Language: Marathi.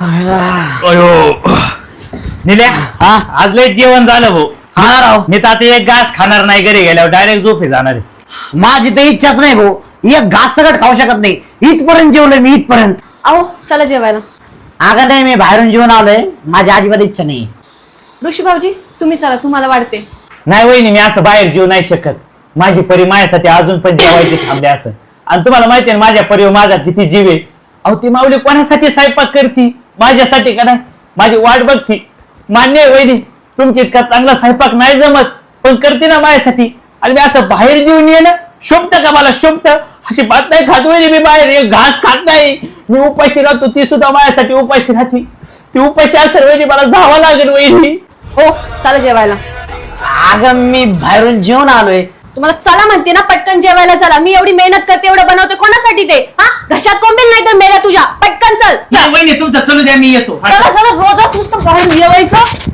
अयो निल्या हा आज लय जेवण झालं भाऊ. हा राव मी तर आता एक घास खाणार नाही, घरी गेल्यावर डायरेक्ट झोपे जाणार आहे. माझी तर इच्छाच नाही भाऊ. एक घास सगळं खाऊ शकत नाही. इथपर्यंत जेवलोय मी इथपर्यंत. अहो चला जेवायला. अगं नाही मी बाहेरून जेवण आलोय. माझी अजिबात इच्छा नाही. ऋषी भाऊजी तुम्ही चला, तुम्हाला वाढते. नाही वहिनी, मी असं बाहेर जेवू नाही शकत. माझी परी माझ्यासाठी अजून पण जेवायची थांबले असं. आणि तुम्हाला माहिती आहे माझ्या परीवर माझा किती जीव आहे. अहो ती माऊली कोणासाठी स्वयंपाक करती? माझ्यासाठी का नाही? माझी वाट बघती. मान्य आहे वहिनी, तुमची इतका चांगला स्वयंपाक नाही जमत, पण करते ना माझ्यासाठी. आणि मी असं बाहेर जेवून ये ना, शोभत का मला? शोभत अशी बात नाही खात वहिनी. मी बाहेर एक घास खात नाही. मी उपाशी राहतो, ती सुद्धा माझ्यासाठी उपाशी राहती. ती उपाशी असेल वहिनी, मला जावं लागेल वहिनी. हो चला जेवायला. अगं मी बाहेरून जेवण आलोय. तुम्हाला चला म्हणते ना, पटकन जेवायला चला. मी एवढी मेहनत करते, एवढं बनवते कोणासाठी ते? हा घशात कोंबेल नाही तर मेल्या तुझ्या. पटकन चल. नाही वहिनी, तुमचं चलू द्या, मी येतो. चला चला, रोजच नुसतं बाहेर जेवायचं.